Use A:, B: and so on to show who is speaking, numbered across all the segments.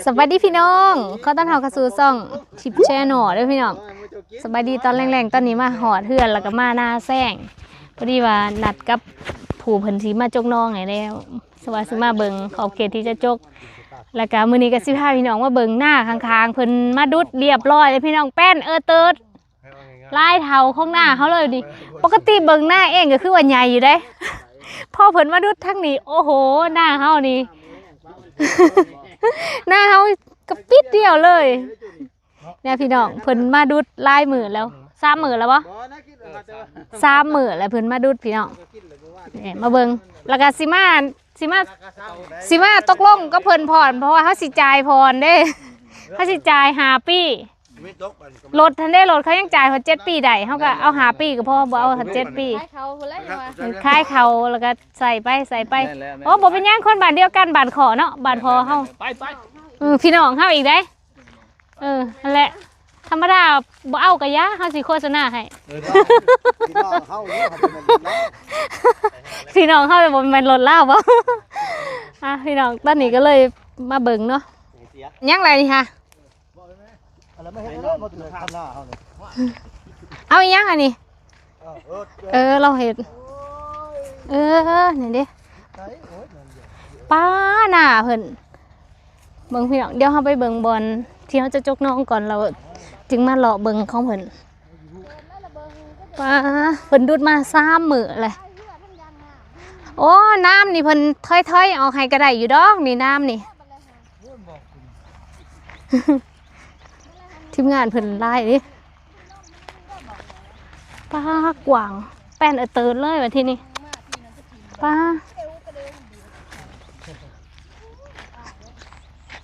A: สวัสดีพี่น้องเขาต้อนรับเข้าสู่ช่องชิปแชร์หน่อด้วยพี่น้องสวัสดีตอนแรงๆตอนนี้มาหอดเทือนแล้วก็มาหน้าแซงพอดีว่านัดกับผู้เพิ่นสีมาจกน้องไงแล้วสวัสดีมาเบิ่งขอบเขตที่จะจกแล้วก็มื้อนี้ก็สิพาพี่น้องมาเบิ่งหน้าข้างๆเพิ่นมาดุดเรียบร้อยเลยพี่น้องแป้นเติร์ดลายเทาของหน้าเขาเลยดิปกติเบิ่งหน้าเองก็คือว่าใหญ่อยู่เด้พอเพิ่นมาดุดทั้งนี้โอ้โหหน้าเขานี่ หน้าเขากระปิดเดียวเลยเนี่ยพี่น้องเพิ่นมาดุดลายมือแล้ว30,000แล้วบ่30,000แล้วเพิ่นมาดุดพี่น้องเนี่ยมาเบิ่งแล้วก็สิมาตกลงก็เพิ่นพรเพราะว่าเขาสิจ่ายพรเด้เขาสิจ่าย5 ปีรถทันได้รถเขายังจ่ายเขา7 ปีได้เขาก็เอา5 ปีก็พอบ่เอา7 ปีคล้ายเขาแล้วก็ใส่ไปโอ้บ่เป็นหยังคนบ้านเดียวกันบ้านขอเนาะบ้านพอเฮาพี่น้องเฮาอีกได้นั่นแหละธรรมดาบ่เอากะยะเฮาสิโฆษณาให้พี่น้องเฮาบ่แม่นรถลาวบ่พี่น้องตอนนี้ก็เลยมาเบิ่งเนาะยังไรนี่ค่ะเอาอีกยังอันนี้เราเห็นนี่ดิป้าหน้าเพิ่นเบิ่งพี่น้องเดี๋ยวเราไปเบิ่งบอลที่เขาจะจกน้องก่อนเราจึงมาเลาะเบิ่งของเพิ่นป้าเพิ่นดูดมา30,000เลยโอ้น้ำนี่เพิ่นถ้อยๆเอาให้ก็ได้อยู่ดอกนี่น้ำนี่ ทีมงานเพิ่นไล่ดิป้ากว่างแป้นเติร์ดเลยวันที่นี่ป้า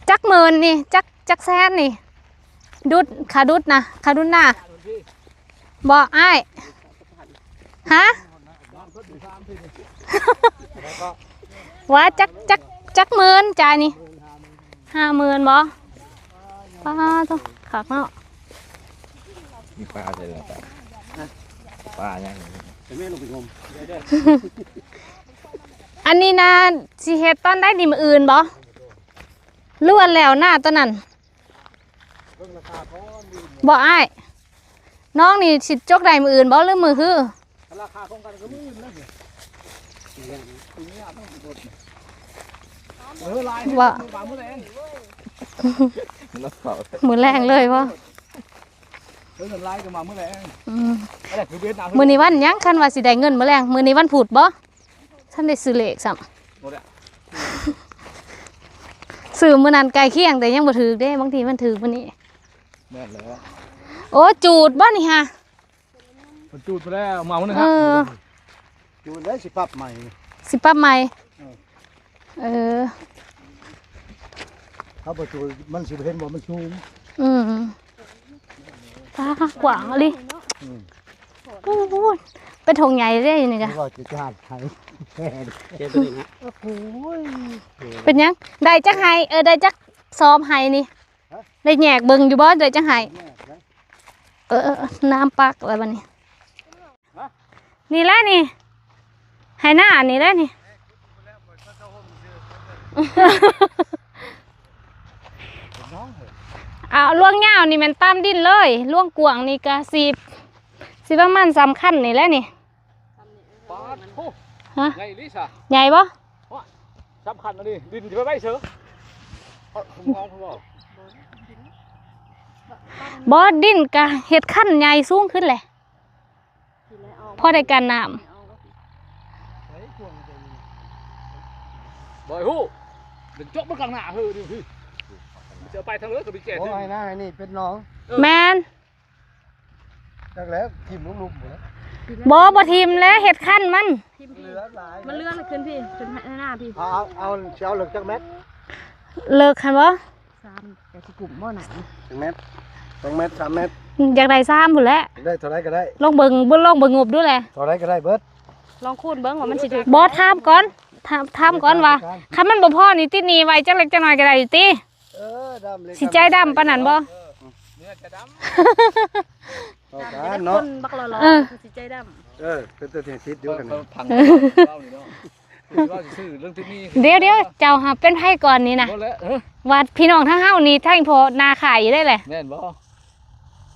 A: จักหมื่นนี่จักแสนนี่ดุดขาดุดนะขาดุดหน้าบอกอ้ายฮะ ว่าจักหมื่นจ่ายนี่50,000บ่ป้าต้องขักเนาะ
B: มีปลาเลยเหรอปลาอย่างนี้จะไม่ลงไปงม
A: อันนี้นะสิเฮ็ดตอนได้ดิมอื่นบ่ล้วนแล้วหน้าตอนนั้นบ่อ้ายน้องนี่สิจกได้มืออื่นบ่หรือมือคือราคาของกันก็มืออื่นนะว่ามือแรงเลยว่มือนี้วันยังคันว่าสิได้เงินมือแรงมือนี้วันผุดบ่ท่านได้ซื้อเลขซ้ำซื้อมือนั้นไกลเคียงแต่ยังบ่ถือเด้บางทีมันถือมื้อนี้โอ้จูดบ่นี่ฮะ
B: จูดไปแล้วเมาเนี่ยครับจูดแล้วสิปรับใหม่เขาประตูมันสิเห็นบ่มันชูม
A: ตากว้างเลยโอ้โหเป็นทงใหญ่ได้นี่กะเป็นยังได้จักไห้ได้จักซ้อมไห้นี่ได้แหยกเบิ่งอยู่บ่ได้จักไห้น้ำปักอะไรบ้านี่นี่แหละนี่ไห้หน้านี่แหละนี่ล่วงเงานี่มันตามดินเลยล่วงกวางนี่ก็สิประมาณ3 ขั้นนี่แหละนี่ฮะใหญ่ปะ
B: 3 ขั้นนี่ดินจะไปเสื
A: อบอดินก็เห็ดขั้นใหญ่สูงขึ้นเลยพอได้การน้ำ
B: บ่อยฮู้เดี๋ยวจกมันกลางหน้าเฮ้ยดิพี่จะไปทางเลือดกับพี่แก่ที่ไหนนี่เป็นน้อง
A: แมน
B: จากแล้วทีมลุ่มๆหมด
A: บ่ทีมแล้วเห็ดขั้นมัน
C: เลื่อนขึ้นพี่ขึ้นหน้าพี่
B: เอาเช้าเลิกจากเม็ด
A: เลิกคันบ่
C: 3แต่สิกลุ่มบ่หนา
B: 1 เมตร2 เมตร3 เมตร
A: อยากได้3พุ่นแหละ
B: ได้เท่าไรก็ได้
A: ลองเบิ่งงบด้วยแหละ
B: เท่าไรก็ได้เบิด
C: ลองคูณเบิ่งว่ามันสิถึง
A: บ่ถามก่อนว่าคันมันบ่พอนี่ติดหนี้ไว้จักเล็กจักน้อยก็ได้อยู่ติสิใจดำปานนั้นบ่
C: เนาะบักหล่อๆสิใจดำ
B: เป็นตัวที่ติดอยู่กัน ว่าจะซื้อเรื่องที่นี่
A: เดี๋ยวเจ้าหาเป็นไผก่อนนี่นะ
B: บ่แล้ว
A: ว่าพี่น้องทั้งเฮานี่ทั้งพอนาขายอยู่ได้แหละ
B: แม่นบ่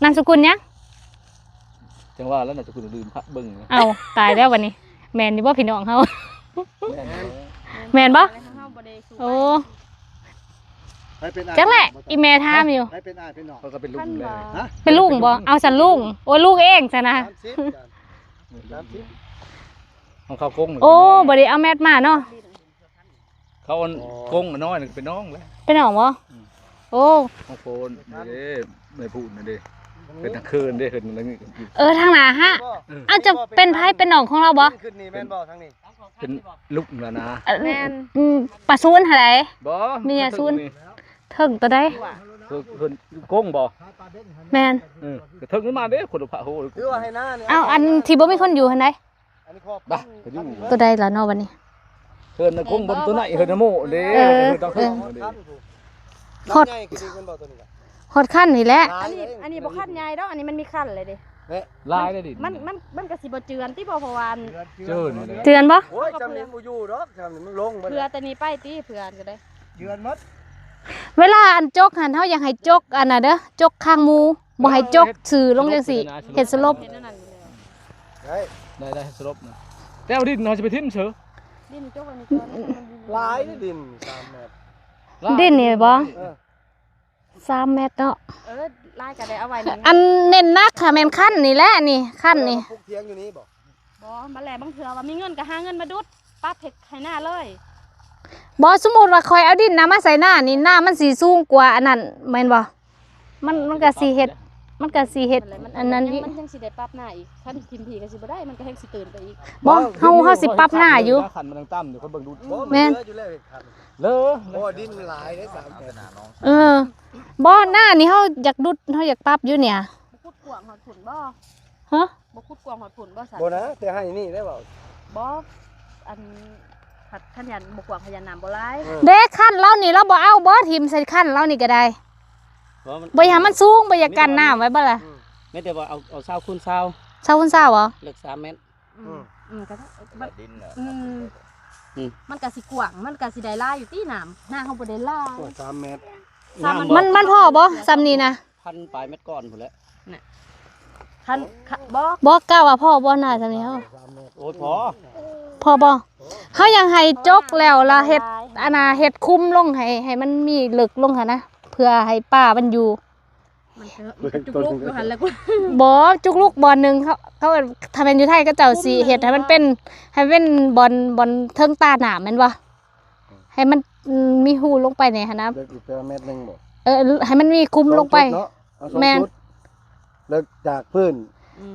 A: นามสกุลหยัง
B: จังว่าแล้วน่าจะคุณลืมพระเบิ่ง
A: เอาตายแล้ววันนี้ แม่นอยู่บ่พี่น้องเฮา
B: แม่น
A: แม่นบ่
C: เฮาบ่ได้สู้
A: โอ้จังแหละอีแม่ถามอยู่
D: ให้เป็นอ้ายเป็นน้อง
B: เขาก็เป็นลุงแล้ว
D: ฮะ
A: เป็นลุงบ่เอาสันลุงโอ้ลูกเองซะนะ
B: ของเขากง
A: โอ้บ่ได้เอาแมทมาเนาะ
B: เขากงน้อยเป็นน้องแล้ว
A: เป็นน้องบ่โอ้
B: ของโฟนนี่ไม่พูดนะเด้เป็นทางคืนเด้เห็นอะไรนี่
A: ทางหน้าฮะเอาจะเป็นไผเป็นน้องของเราบ่
D: ขึ้นนี่แม่นบ่ทางนี้
B: เป็นลุกแล้วนะ
C: แม่น
A: ปะซูนหาได
B: บ่
A: เมียซูน ถึงตัวใด
B: คือกงบ่
A: แม่น
B: ถึงขึ้นมาเด้คนพระโห
D: คือว่าให้หน้าเนี่ย
A: เอาอันที่บ่มีคนอยู่หั่นใด
D: อันนี้ครอบ
B: บ้าไปอยู่
A: ตัวใดล่ะเนาะบัดนี้
B: เพิ่นกงบนตัวไหนเพิ่นโมเด้ต้องถึง
D: ฮอดใหญ่คือดีมันบ่ตัวนี้ล่ะ
A: ฮอดขั้นนี่แหละ
C: อันนี้บ่คันใหญ่ดอกอันนี้มันมีคันเลยเด้
B: ลายได้ดิ
C: มันก็สิบ่เจือนติบ่เพราะว่า
B: เจอนี่
A: เตือนบ่
D: โอ้ยจำนี้บ่อยู่ดอกจำนี้มันลงบ่
C: เพื่อแต่นี้ไปติเพื่อนก็ได้
D: เยือนหมด
A: เวลาอันจกหันเฮาอยากให้จกอันน่ะเด้อจกข้างหมู่บ่ให้จกสื่อลงจังซี่เฮ็ดสลบ
C: เห็นนั่นนั่นอยู่แล้ว
D: ได้
B: ได้สลบนะแต่เอาดินเราจะไปทิ้งเฉย
C: ดินจกอันนี้ก่อน
D: หลายดิน3เมตร
A: ดินนี่บ่
D: เออ
A: 3เมตรเนาะ
C: ลายก็ได้เอาไว้นี่
A: อันเน้นนักค่ะแม่นขั้นนี่แหละนี่ขั้นนี่
D: พวกเทียงอยู่นี่บ่
C: บ่มาแลบางเทื่อว่ามีเงินก็หาเงินมาดุดปั๊บเฮ็ดให้หน้าเลย
A: บ่สมมุติว่าคอยเอาดินน้ำมาใส่หน้านี่หน้ามันสิสูงกว่าอันนั้นแม่นบ่มันก็สิเฮ็ดอันนั้นอีก
C: มันยังสิได้ปรับหน้าอีกคันทิมผีก็สิบ่ได้มันก็แฮงสิตื่นไปอีก
A: บ่เฮาสิปรับหน้าอยู่
B: ขันมันต่ำเดี๋ยวคนเบิ่งดู
D: บ่
A: แม่น
D: เหลืออยู่แล้วเห็ดคัน
B: เลอ
D: โอ้ดินหลายได้3เมตร
A: บ่หน้านี่เฮาอยากดุดเฮาอยากปรับอยู่เนี่ย
C: บ่คุดกวางหอดผุนบ่
A: ฮะ
C: บ่คุดกวางหอดผุนบ่สั่น
D: บ่นะแต่ให้นี่ได้บ่
C: บ่อันผัดขยันบ่กวางขยันน้ำบ่หลาย
A: เด้ขั้นเรานี่เราบ่เอาบ่ทิ่มใส่ขั้นเรานี่ก็ได้บ่อยากให้มันสูงบ่อยากกันน้ำไว้บ่ล่ะ
E: ไม่แต่ว่าเอาเศร้าคูณเศร้า
A: เช้าคุณเช้าเหรอ
E: เลือก3 เมตร
C: ก็มันมันก็สิกวางมันก็สิได้หลายอยู่ที่น้ำหน้าเฮาบ่ได้หลาย
D: โอ้3เมตร
A: มันพอบ่ซ้ำนี่นะ
E: 1,000 ปลายเม็ดก่อนพุ่นแหล้ว
C: คันบ่
A: บ่กล้าว่าพ่อบ่น่าซ้ำนี่เฮา
E: โอ้ยพอ
A: พ่อบ่เฮายังให้จกแล้วล่ะเฮ็ดอันน่ะเฮ็ดคุ้มลงให้มันมีลึกลงหั่นนะเพื่อให้ป้ามันอยู่
C: มันก็จุกลูกอยู่หั่นแหล้วกู
A: บ่จุกลูกบอลหนึงเขาถ้าเป็นอยู่ไทยก็เจ้าสิเฮ็ดให้มันเป็นบอลเทิงตาหนามแม่นบ่ให้มันมีหูลงไปนี่หั่นนะ
D: เลิกอีกเมตรนึงบ่
A: ให้มันมีคุ้มลงไป
D: เนาะเอา2
A: แม่น
D: ฟุตเลิกจากพื้น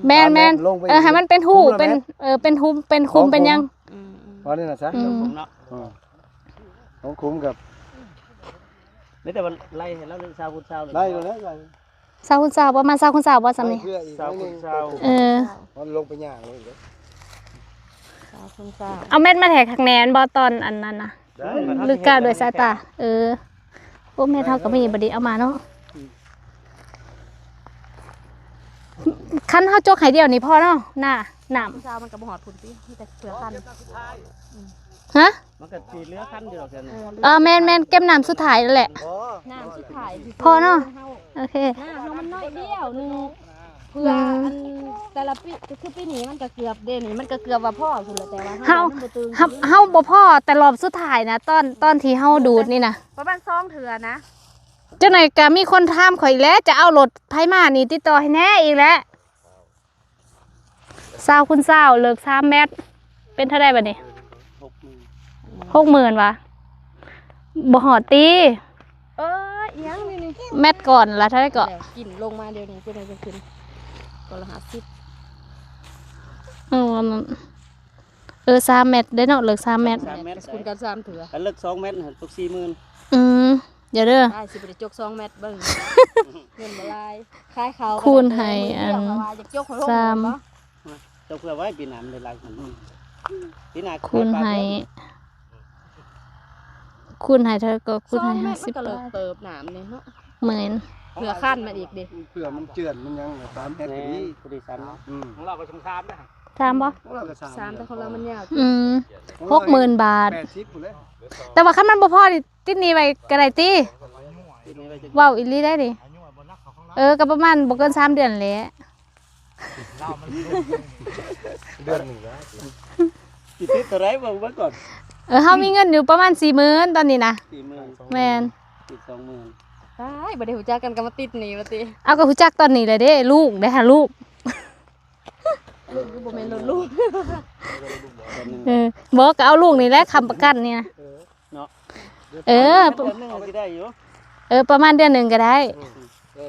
A: แม่น
D: ลงไป
A: ให้มันเป็นหู
D: คุ้มละ
A: เป็น
D: แม่น
A: เป็นหุมเป็นคุมเป็นหยัง
D: พอนี่น่ะซะ
E: ผมเนาะ
D: ของคุ้มกับ
E: ไม่แต่ว่าไล่ให้เราเลือกเศร้าคูณเศร้าเลย
D: ได้แล้วนะได้
A: ซาคุณสาวประมาณซาคุณสาวบ่ซ้ำนี่
D: เพื่ออีก
E: เศร้า
D: นิด
E: คู
D: นึ
E: ณ
D: ง
E: เศร้า
D: มันลงไปย่างเลย
C: คุณซ่า
A: เอาเม็ดมาแทกคะแนนบ่ตอนอันนั้นน่ะ
D: ได้
A: หรือกล้าด้วยสายตาโอ้แม่เท่าก็มีบ่ดีเอามาเนาะคันเฮาจกให้เดียวนี่พอเนาะหน้าน้ำ
C: คุณซ่ามันก็บ่หอดผุนติมีแต่เสือคัน
A: ฮะ
E: มันก็สิเหลือคันเดียวแค่นั้น
A: แม่นเก็บน้ำสุดท้ายนั่นแหละ
D: อ๋อ
C: น้ำสิถ่าย
A: พอเนาะ โอเค
C: หน้าเฮามันน้อยเดียวนึงเพื่ออันแต่ละปีคือปีนี้มันก็เกือบเด้นี่มันก็เกือบว่าพ่อพุ่นแล้วแต่ว่า
A: เฮา
C: มันบ่ตึง
A: เฮาบ่พอแต่รอบสุดท้ายนะตอนที่เฮาดูดนี่นะ
C: ประมาณ2เทื่อนะ
A: เจ้าหน่อยก็มีคนถามข่อยอีกแล้วจะเอารถไผมานี่ติดต่อให้แน่อีกแล้ว20คูณ20เลิก3เมตรเป็นเท่าใดบัดนี้ 60,000วะบ่ฮอดติ
C: อีหยังนี่
A: เม็ดก่อนละเท่าไหร่ก็
C: แล้วกินลงมาเดี๋ยวนี้เป็นอะไรขึ้นก็ละ50
A: 3เมตรได้เนาะเลิก3เมตร
E: 3 เมตร
C: คุณกัน3เทื่อ
E: แล้วเลือก2 เมตรตก 40,000
A: เดี๋ยวเด้อ
C: ได้สิบ่ได้จก2เม็ดเบิ่งเงินบ่หลายคายเขา
A: คูณให้อัน
C: อยากจกให้
A: สาม
E: เจ้าเพื่อไว้ปีหน้ามันได้หลายคนปีหน้า
A: คูณให้เธอก็คูณให้
C: 2เม็ดมัน
A: 50
C: ก็เลิ
A: บาก ท
C: เติบน้ำนี่เนาะ
A: หมื่น
C: เผื่อขั้นมาอีกดิ
D: เพื่อมันเจือนมันยัง3เมตร
E: แน่
D: นี้
E: พอดี3เนาะ
D: อืม
B: ของเราก็ชงชามนะ
A: 3บ่
D: เราก็
C: สามแต่ของเรามันยาว
A: 60,000 บาท
D: 80พุ่นแหละ
A: แต่ว่าคันมันบ่พอนี่ติดหนี้ไว้ก็ได้ติ
E: ปีนี้ไว้จะ
A: เว้าอีหลีได้ดิก็ประมาณบ่เกิน3 เดือนแหละ
D: เดือนหนึงแล้ว
E: สิติดตัวไรเบิ่งไว้ก่อน
A: เฮามีเงินอยู่ประมาณ 40,000 ตอนนี้นะ
E: 40,000
A: แม่น
E: ติด20,000
C: ตายบ่ได้หูจักกันก็มาติดหนีว่าติ
A: เอาก็ฮู้จักตอนนี้เลยเด้ลูกได้หาลูก
C: คือบ่แม่นรถลูก
A: บอกก็เอาลูกนี่แหละค้ำประกันเนี่ย
E: เนาะ
A: เออ
E: เดือนหนึงสิได้อยู่
A: ประมาณเดือนหนึงก็ได้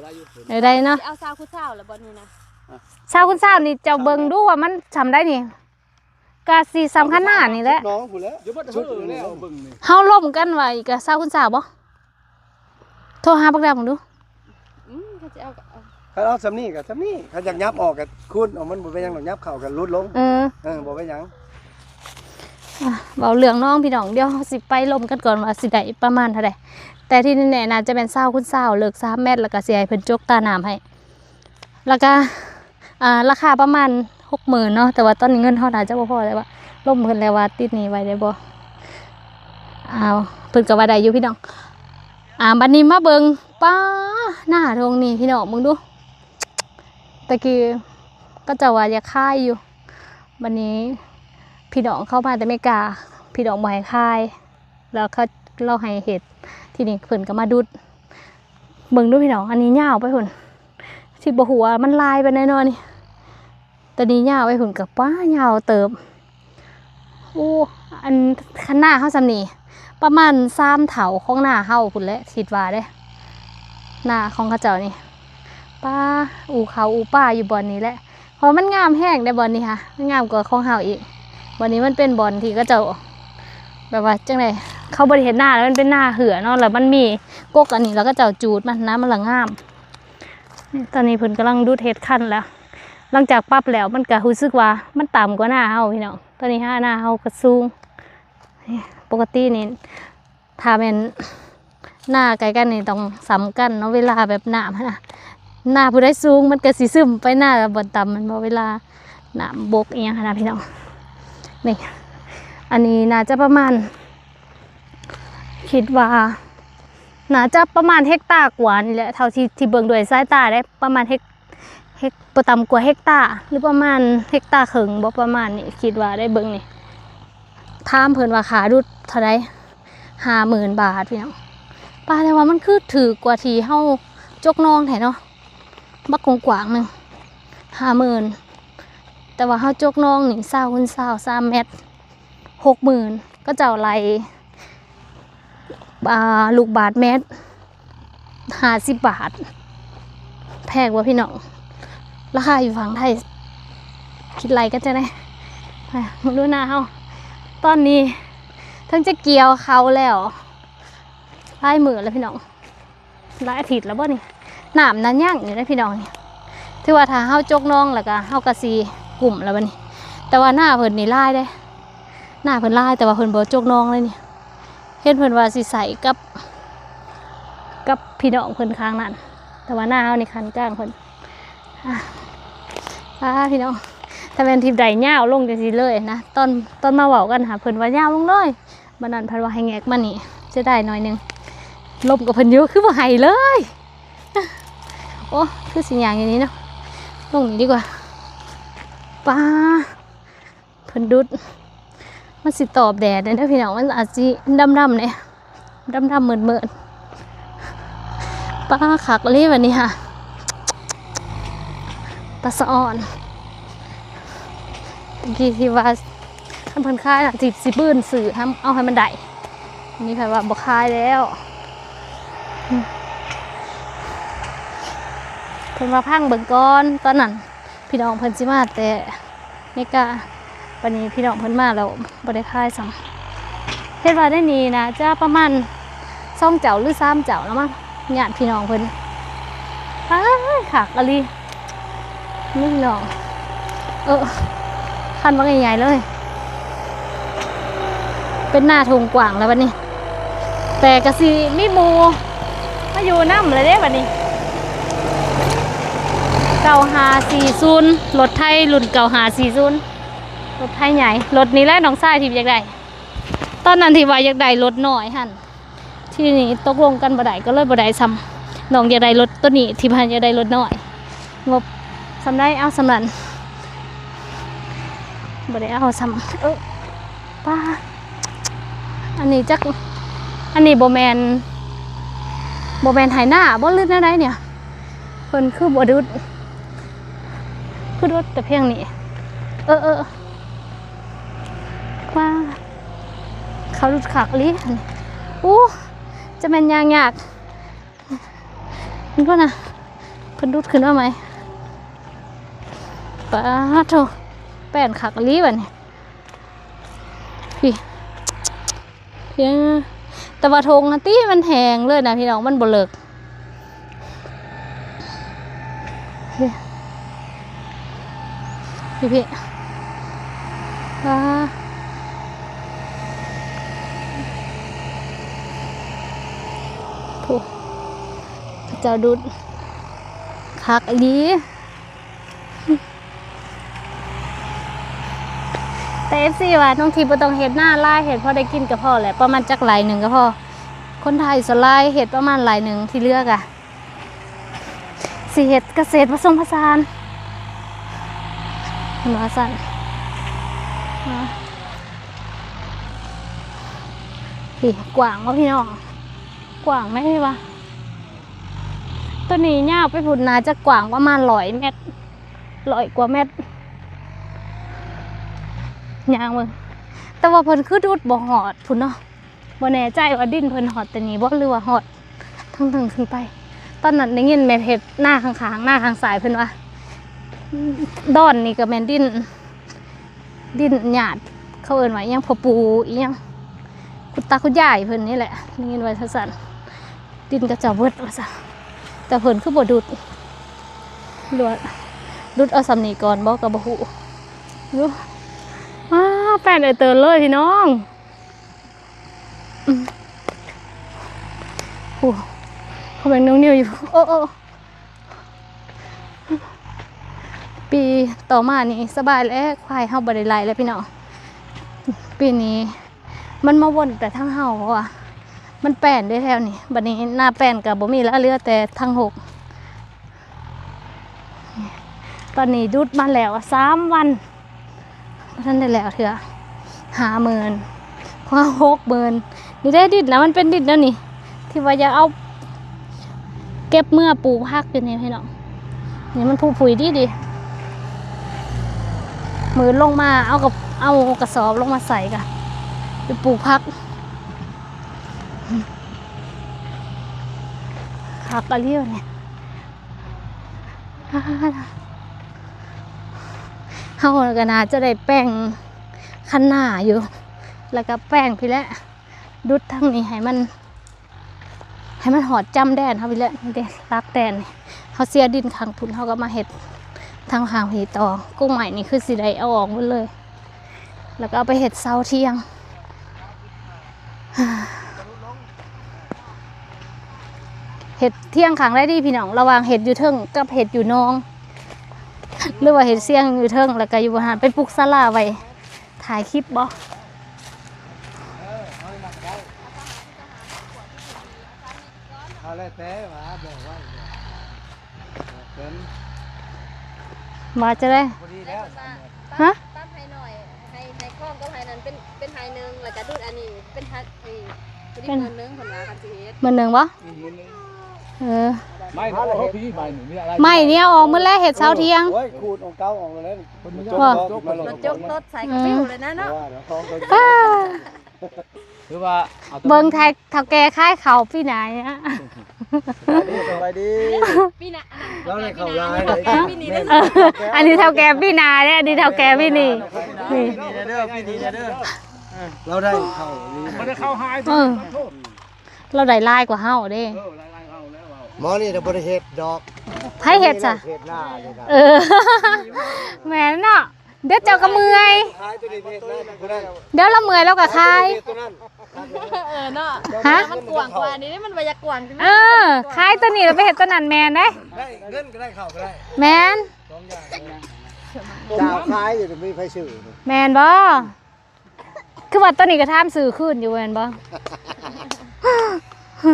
B: ได้อยู่
A: ได้เนาะ
C: เอาซาวคู่เช้าแล้วบ่นี่นะ
A: เช้าคุณเช้านี่เจ้าเบิ่งดูว่ามันทำได้นี่ก็สิสำคัญหน้านี่แหละ
D: น้องพุ่นแล้ว
B: เดี๋ยวบ่เถิงแล้วเบิ่งนี่
A: เฮาล่มกันไว้ก็เช้าคุณเช้าบ่โทรหาบักดำมึงดู
C: เขาจะเอาก็เอา
D: ถ้าเอาสำนี่กับสำนี่ถ้าอยากยับออกกับคุณเอามันบ่เป็นหยังหรอกยับเข่ากับรุดลงบ่เป็นหยัง
A: เว้าเรื่องน้องพี่น้องเดี๋ยวสิไปล่มกันก่อนว่าสิได้ประมาณเท่าใดแต่ที่แน่ๆน่าจะเป็นเช้าคุณเช้าเลิก3 เมตรแล้วก็สิให้เพิ่นจกตาน้ำให้แล้วก็ราคาประมาณ 60,000 เนาะแต่ว่าตอนนี้เงินเฮาน่าจะบ่พอแล้วว่าล่มเพิ่นแล้วว่าติดหนี้ไว้ได้บ่เพิ่นก็ว่าได้อยู่พี่น้องบัดนี้มาเบิ่งป้าหน้าโรงนี่พี่น้องมึงดูตะกี้ก็จะว่าอยากคายอยู่บัดนี้พี่น้องเข้ามาแต่ไม่กล้าพี่น้องบ่ให้คายแล้วเขาเราให้เฮ็ดทีนี้เพิ่นก็มาดุดเบิ่งดูพี่น้องอันนี้ยาวไปพุ่นที่บ่ฮู้ว่ามันลายไปแน่นอนนี่ตอนนี้ยาวไปพุ่นก็ป้ายาวเติบโอ้อันคันหน้าเฮาซำนี่ประมาณ3 เถาของหน้าเฮาพุ่นแหละคิดว่าเด้หน้าของเขาเจ้านี่ป้าอูเขาอูป้าอยู่บ่อนนี้แหละเพราะมันงามแห้งได้บ่อนนี้ค่ะมันงามกว่าของเฮาอีกบ่อนนี้มันเป็นบ่อนที่เขาเจ้าแบบว่าจังได๋เขาบ่ได้เห็นหน้าแล้วมันเป็นหน้าเหือเนาะแล้วมันมีกกอันนี้แล้วก็เจ้าจูดมันน้ำมันละงามตอนนี้เพิ่นกำลังดูเฮ็ดคันแล้วหลังจากปรับแล้วมันก็รู้สึกว่ามันต่ำกว่าหน้าเฮาพี่น้องตอนนี้หน้าเฮาก็สูงปกตินี่ถ้าแม่นหน้าไกลกันนี่ต้องสำกันเนาะเวลาแบบน้ำนะหน้าผู้ใดสูงมันก็สิซึมไปหน้าบนต่ำมันบ่เวลาน้ำบกอีหยังนะพี่น้องนี่อันนี้น่าจะประมาณคิดว่าน่าจะประมาณเฮกตาร์กว่านี่แหละเท่าที่เบิ่งด้วยสายตาได้ประมาณเฮกบ่ต่ำกว่าเฮกตาร์หรือประมาณเฮกตาร์ครึ่งบ่ประมาณนี้คิดว่าได้เบิ่งนี่ถามเพิ่นว่าขาดุดเท่าใด50,000 บาทพี่น้องป้าแต่ว่ามันคือถือกว่าที่เฮาจกน้องแท้เนาะบักกว้างๆนึง50,000แต่ว่าเฮาจกน้องนี่20คูณ20 3 เมตร 60,000ก็เจ้าไหลลูกบาทเมตร50 บาทแพงกว่าพี่น้องราคาอยู่ฝั่งไทยคิดไรก็จะได้มาดูหน้าเฮาตอนนี้ทั้งจะเกี่ยวเขาแล้วหลายมื้อแล้วพี่น้องหลายอาทิตย์แล้วบ่นี่น้ำนั้นยั่งอยู่นะพี่น้องนี่ถือว่าถ้าเฮาจกน้องแล้วก็เฮาก็สิกลุ่มแล้วบัดนี้แต่ว่าหน้าเพิ่นนี่ลายได้หน้าเพิ่นลายแต่ว่าเพิ่นบ่จกน้องเลยนี่เห็นเพิ่นว่าสิใส่กับพี่น้องเพิ่นข้างนั้นแต่ว่าหน้าเฮานี่คันกลางเพิ่นพี่น้องถ้าเป็นทีมใดยาวลงจังซี่เลยนะตอนมาเว้ากันหาเพิ่นว่ายาวลงเลยบัดนั้นเพิ่นว่าให้แงกมานี่จะได้หน่อยนึงลมกับเพิ่นอยู่คือบ่ให้เลยโอ้คือสิหยังอย่างนี้เนาะลงนี่ดีกว่าป้าเพิ่นดุดมันสิตอบแดดนะพี่น้องมันอาจสิดำๆเนี่ยดำๆเหมือนป้าคักเลยวันนี้ค่ะปลาสะอ่อนตะกี้ที่ว่าท่านเพิ่นคายน่ะสิบื้นสื่อเอาให้มันได้อันนี้แปลว่าบ่คายแล้วเพิ่นมาพังเบิ่งก่อนตอนนั้นพี่น้องเพิ่นสิมาแต่ไม่กล้าวันนี้พี่น้องเพิ่นมาแล้วบ่ได้คายซ้ำเฮ็ดว่าได้นี่นะจะประมาณ2 เจ้าหรือ3 เจ้าแล้วมั้งญาติพี่น้องเพิ่นคักอะลีนี่พี่น้องคันว่าใหญ่ๆเลยเป็นหน้าทงกว้างแล้วบัดนี้แต่กะสิมีหมู่มาอยู่นำเลยเด้บัดนี้9540รถไทยรุ่น9540 รถไทยใหญ่รถนี้แหละน้องชายที่อยากได้ตอนนั้นที่ว่าอยากได้รถน้อยหั่นที่นี่ตกลงกันบ่ได้ก็เลยบ่ได้ซ้ำน้องอยากได้รถตัวนี้ที่พันอยากได้รถน้อยงบซ้ำได้เอาสำนันบ่ได้เอาซ้ำป้าอันนี้จักอันนี้บ่แมนไหหน้าบ่ลื่นอะไรเนี่ยเพิ่นคือบ่ดุดคือดุดแต่เพียงนี้ว่าเขาดุดขากลิอู้จะแม่นยากมันก็นะเพิ่นดุดขึ้นว่าไหมป้าโธ่แป้นขากลิบัดนี้พี่แต่ว่าทงอันตี้มันแหงเลยนะพี่น้องมันบ่เลิกพี่ว้าผู้เจ้าดุดคักอีดีแต่ FC ว่าน้องทีบ่ต้องเฮ็ดหน้าลายเฮ็ดพอได้กินก็พอแหละประมาณจักไหลหนึ่งก็พอคนไทยสลายเฮ็ดประมาณไหลหนึ่งที่เลือกอะสิเฮ็ดเกษตรผสมผสานมาสั่นพี่กว้างวะพี่น้องกว้างไหมพี่วะตัวนี้ยาวไปพุ่นนาจะกว้างประมาณ100 เมตร100 กว่าเมตรยางมึงแต่ว่าเพิ่นคือดูดบ่หอดพุ่นเนาะบ่แน่ใจว่าดินเพิ่นหอดแต่นี้บ่หรือว่าหอดทั้งขึ้นไปตอนนั้นได้ยินแม่เฮ็ดหน้าข้างๆหน้าข้างซ้ายเพิ่นว่าดอนนี่ก็แม่นดินหยาดเขาเอิ้นว่าอิหยังพ่อปู่อีหยังคุณตาคุณยายเพิ่นนี่แหละได้ยินว่าซั่นดินก็จะเบิดว่าซั่นแต่เพิ่นคือบ่ดูดเอาสำนีก่อนบ่ก็บ่ฮู้อยู่แป้นเตือนเลยพี่น้องโอ้เขาแบ่งนิ้วอยู่โอ้ปีต่อมานี่สบายแล้วควายเฮาบ่ได้ไล่แล้วพี่น้องปีนี้มันมาวนแต่ทั้งเฮาเพราะว่ามันแป้นได้แถวนี้บัดนี้หน้าแป้นก็บ่มีแล้วเหลือแต่ทั้ง6ตอนนี้ดุดมาแล้ว3 วันท่านได้แล้วเถอะ50,000 60,000นี่ได้ดิดนะมันเป็นดิดแล้วนี่ที่ว่าจะเอาเก็บเมื่อปลูกผักอยู่นี่พี่น้องนี่มันผุยดีมือลงมาเอากระสอบลงมาใส่กันไปปลูกผักอะไรเนี่ยเฮาก็น่าจะได้แป้งคันหน้าอยู่แล้วก็แป้งพี่แล้วดุดทั้งนี้ให้มันหอดจำแดนเขาพี่แล้วนี่เด้รักแดนนี่เขาเสียดินขังพุ่นเขาก็มาเห็ดทางข้างผีต่อกุ้งใหม่นี่คือสีใดเอาออกหมดเลยแล้วก็เอาไปเห็ดเสาเที่ยงเห็ดเที่ยงขังได้ดีพี่น้องระหว่างเห็ดอยู่เทิงกับเห็ดอยู่น้องหรือว่าเห็ดเสี่ยงอยู่เทิงแล้วก็อยู่บนหาดไปปลูกศาลาไว้ถ่ายคลิปบ่มาจะได้ฮะ
C: ตั้มให้หน่อยให้คล้องก็ให้นั้นเป็นไฮนึงแล้วก็ดูดอันนี้เป็นฮัทเป็นเงินนึงคนละกันสิเฮ็ด
A: มันหนึ่งบ่
B: ไม่เขาพี่ใบหนูมีอะไร
A: ไม่เนี่ยออกมื้อแรกเห็ดเช้าเที่ยง
D: โอ้ยขูดเก่าออกแล้ว
C: มันจกตดใส่กระปิ้วเลยนะเนาะ
B: คือว่า
A: เบิ่งไทยเฒ่าแก่ค่ายเขาพี่นายฮะ
D: สบายดี
C: พี่น่ะ
D: แล้วในเขาลาย
A: อันนี้เฒ่าแก่พี่นายเนี่ยอันนี้เฒ่าแก่พี่นี่
E: นี่เด้อพี่นี่เด้อ
D: เราได้เข้า
B: มันได้เข้าหาย
A: เราได้ลายกว่าเฮาเด้
D: หมอนี่เราบ่ได้เฮ็ดดอก
A: ไผเฮ็ดจ้ะ
D: เฮ็ดหน้านี่นะ
A: แม่นเนาะเดี๋ยวเจ้าก็เมื่อยเดี๋ยวเราเมื่อยแล้วก็คาย
C: เนาะมันกว้างกว่านี้มันบ่อยากกว้างจัง
A: คายตัวนี้เราไปเฮ็ดตัวนั้นแม่นเด้
D: ได้เงินก็ได้เข้าก็ได้
A: แม่น
E: เจ้าขายอยู่มีไฟซื้อ
A: แมนบ่คือว่าตัวนี้ก็ทามสื่อขึ้นอยู่แมนบ่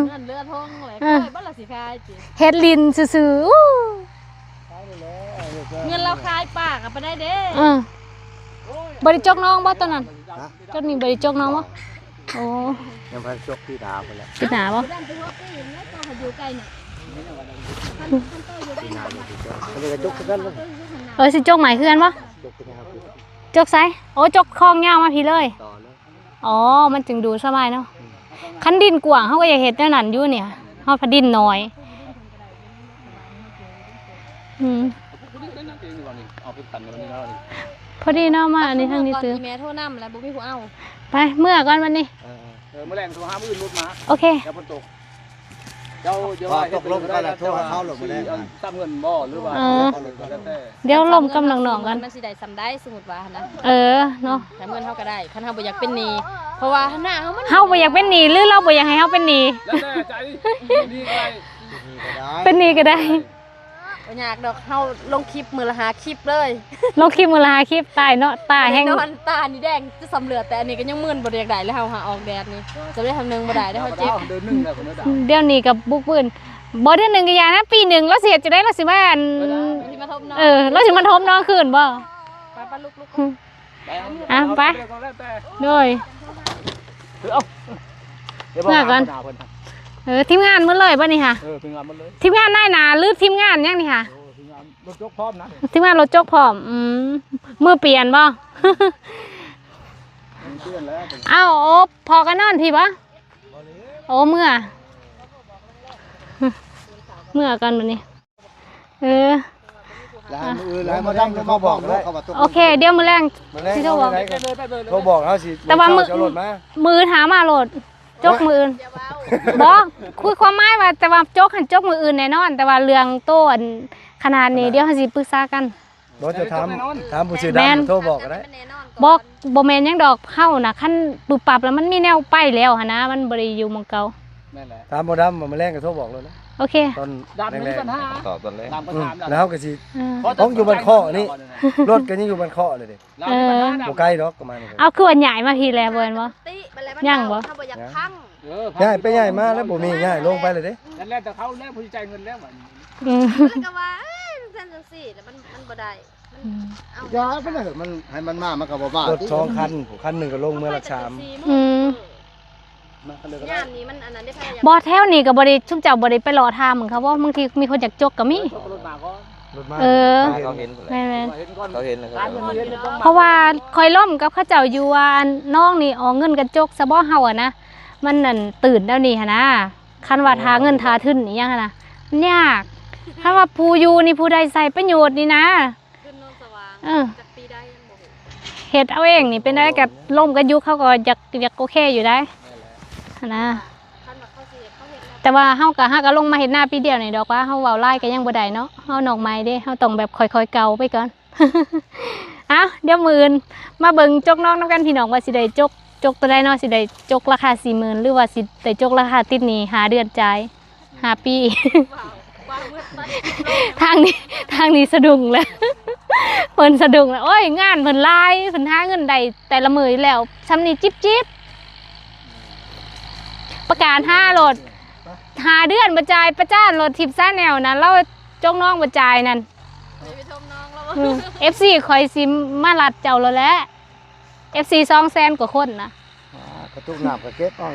C: เงินเลือดทงเลยเคยบ่ละสิคายจิ
A: เฮ็ดลินซื่อๆอู้
C: เงินเราคายปากอะไปได้เด้
A: บริจกน้องบ่ตอนนั้นเจ้านี่บริจกน้องบ่โอ้
E: ยังพันจกที่ดาวไปแล้ว
A: คิดหนาบ่
C: ด้านไปหัวปีนแล้วตัวเขาอยู่ไกลเนี่ย
E: อันนี้ก็จกกันแล้ว
A: สิจกใหม่คือกันบ่
E: จกกันครับ
A: จกไสโอ้จกคลองยาวมาพี่เลย
E: ต่อเลย
A: อ๋อมันจึงดูสบายเนาะคันดินกว้างเฮาก็อยากเฮ็ดแนวนั้นอยู่เนี่ยเฮาพดินน้อยพอดีเนาะมาอันนี้ทางนี้ตื้อ
C: แม่โทรนำแล้วบ่มีผู้เอา
A: ไปเมื่อก่อนวันนี้
B: แมลงโทรหามื้ออื่นรถมา
A: โอเค
B: เดี๋ยวฝนตกเจ้าเดี๋ยวว่าตกลงกันแล้วโทรหาเขาหลบมาได้ซ้ำเงินบ่หรือว่า
A: เดี๋ยวลมกำลังหนองกัน
C: มันสิได้ซ้ำได้สมมุติว่านะ
A: เนาะ
C: แต่เงินเฮาก็ได้คันเฮาบ่อยากเป็นหนี้เพราะว่าหน้าเฮามัน
A: เฮาบ่อยากเป็นหนี้หรือเราบ่อยากให้เฮาเป็นหนี้
B: แล้วแต่ใจดีอะไร
A: เป็นหนี้ก็ได้
C: บ่อยากดอกเฮาลงคลิปมื้อละ5คลิปเลย
A: ลงคลิปมื้อละ5คลิปตายเนาะตาแห้ง
C: นอนตานี่แดงจะสำเร็จแต่อันนี้ก็ยังมึนบ่ได้อยากได้แล้วเฮาหาออกแดดนี่จะได้ทำนึงบ่ได้ได้เฮาเจ็บ
B: เดิน1แล้วคนนั้นด่า
A: เดี๋ยวนี้กับบุกปืนบ่เดือนหนึงก็อย่างนะปีหนึงเราสิเฮ็ดจะได้เราสิมาอัน
C: ที่มาทบน้อง
A: เราสิมาทบน้องคืนบ่
C: ไปลุก
A: ไปโดยทีมงานมื้อเลยบ่นี่ค่ะ
B: ทีมงานมันเลย
A: ทีมงานนายหนาหรือทีมงานยังนี่ค่ะ
B: ทีมงานรถยกพร้อมนะ
A: ทีมงานรถจกพร้อมมือเปลี่ยนบ่
B: เพื่อนแล้ว
A: เอ้าโอ้พอกันนอนพี่บ่โอ้เมื่อกันบัดนี้
E: แล้วมาดั้งเขาบอกแล้วเขาบอก
A: โอเคเดี๋ยวมื้อแรงสิโทรบอก
D: เขาบอกเขาสิ
A: แต่ว่ามือ
D: เจ้รถมา
A: มือถามมาโหลดจกมืออื่นบ่คุยความหมายว่าแต่ว่าจกหันจกมืออื่นแน่นอน แต่ว่าเรื่องโต้นขนาดนี้เดี๋ยวเราสิปรึกษากัน
D: บ่จะถามผู้ชื่อดำโทรบอกก็ได้
A: บอกบ่แม่นหยังดอกเฮาน่ะคันปึบปับแล้วมันมีแนวไปแล้วหั่นนะมันบ่ได้อยู่หม้องเก่า
B: นั่นแหละ
D: ถามบ่ดำมาแรงก็โทรบอกเลยนะ
A: โอเค
D: ตอน
B: ดับมีปัญหา
F: ต่อตอนแรก
B: ตามก็ถาม
D: แล้วก็สิ ต้องอยู่บนข้อนี่ รถก็ยังอยู่บนข้อเลยเด้บ่ไกลดอกประมาณนี้
A: เอาคือว่าใหญ่มาพี่แล้วบ่แม่นบ่ ยังบ่
C: ถ้าบ่อยากพัง
D: ย้ายไปย้ายมาแล้วบ่มีย้ายลงไปเลยเด้
B: นั่นแหละแต่เขาแล้วผู้ใจเงินแล้ว
A: อืม
C: แล้วก็ว่าจังซี่แล้วมันบ่ได้เอา
E: ยาไปเลยมันให้มันมามันก็บ่บ้าร
D: ถ2คันคันหนึงก็ลงเมื่อละ3
A: อืม
C: งานนี้มันอันนั้นได้พยายาม
A: บ่แถวนี้ก็บ่ได้ชุมเจ้าบ่ได้ไปรอถามเหมือนเขาว่าบางทีมีคนอยากจกก็มี
B: รถมาก็
D: รถมา
F: เขาเห็นหมดเลย
A: แม่น
B: เห็นก้อน
F: เขาเห็นเลยครับ
A: ๆเพราะว่าคอยล่มกับเขาเจ้าอยู่ว่าน้องนี่เอาเงินกระจกซะบ่เฮาอ่ะนะมันนั่นตื่นแล้วนี่หั่นนะคันว่าทาเงินทาทุนอีหยังหั่นน่ะมันยากคันว่าผู้อยู่นี่ผู้ใดใส่ประโยชน์นี่นะ
C: ขึ้นโนนสว่าง
A: จั
C: กปีได้ยังบ่ฮู้
A: เฮ็ดเอาเองนี่เป็นได้กับล่มกับยุคเขาก็อยากโอเคอยู่ได้หั่นนะ
C: คันว่าเขาสิเขาเฮ็ดแล้ว
A: แต่ว่าเฮาก็ลงมาเฮ็ดหน้าปีเดียวนี่ดอกว่าเฮาเว้าไล่ก็ยังบ่ได้เนาะเฮานอกไม้เด้เฮาต้องแบบค่อยๆเกาไปก่อน เอ้าเดี๋ยวมื้ออื่นมาเบิ่งจกน้องนำกันพี่น้องว่าสิได้จกตัวใดเนาะสิได้จกราคา 40,000 หรือว่าสิได้จกราคาติดหนี้5เดือนจ่าย5ปี
C: ว้าวมืดตัด
A: ทางนี้สะดุ้งแล้ว เพิ่นสะดุ้งแล้วโอ้ยงานเพิ่นหลายเพิ่นหาเงินได้แต่ละมื้ออยู่แล้วซำนี้จิ๊บประกาศ5โหลด5เดือนบ่จ่ายประจานโหลดทิปซ่าแนวนะเราจกน้องบ่จ่ายนั่น
C: ไปชมน้องแล้ว
A: FC ข่อยสิมาลัดเจ้าแล้วแหละ FC 200,000 กว่าคนนะ
E: กระตุกน้ำกระเก็บเอา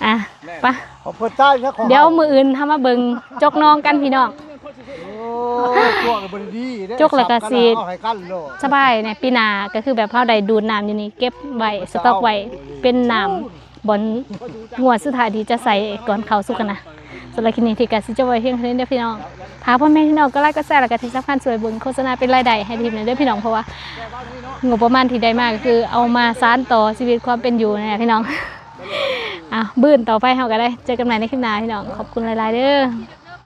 A: อ่ะไปะ
E: ขอเพิ่นใต้นะของ
A: เดี๋ยวมื้ออื่นทำมาเบิ่งจกน้องกันพี่น้อง
E: โอ้พวกบ่ดีเด้
A: จกแล้วก็สิ
E: เอาให้กันโลด
A: สบายในปีหน้าก็คือแบบเฮาได้ดูดน้ำอยู่นี่เก็บไว้สต็อกไว้เป็นน้ำบนงวดสุดท้ายที่จะใส่ก่อนเข้าสู่กันนะสำหรับคลิปนี้ที่กสิจะไว้เพียงเท่านี้เด้อพี่น้องพาพ่อแม่พี่น้องก็ไลค์ก็แชร์แล้วก็ที่สำคัญช่วยเบิ่งโฆษณาเป็นรายได้ให้ทีมนี้เด้อพี่น้องเพราะว่างบประมาณที่ได้มาก็คือเอามาสานต่อชีวิตความเป็นอยู่นะพี่น้องบื้นต่อไปเฮาก็ได้เจอกันใหม่ในคลิปหน้าพี่น้องขอบคุณหลายๆเด้อ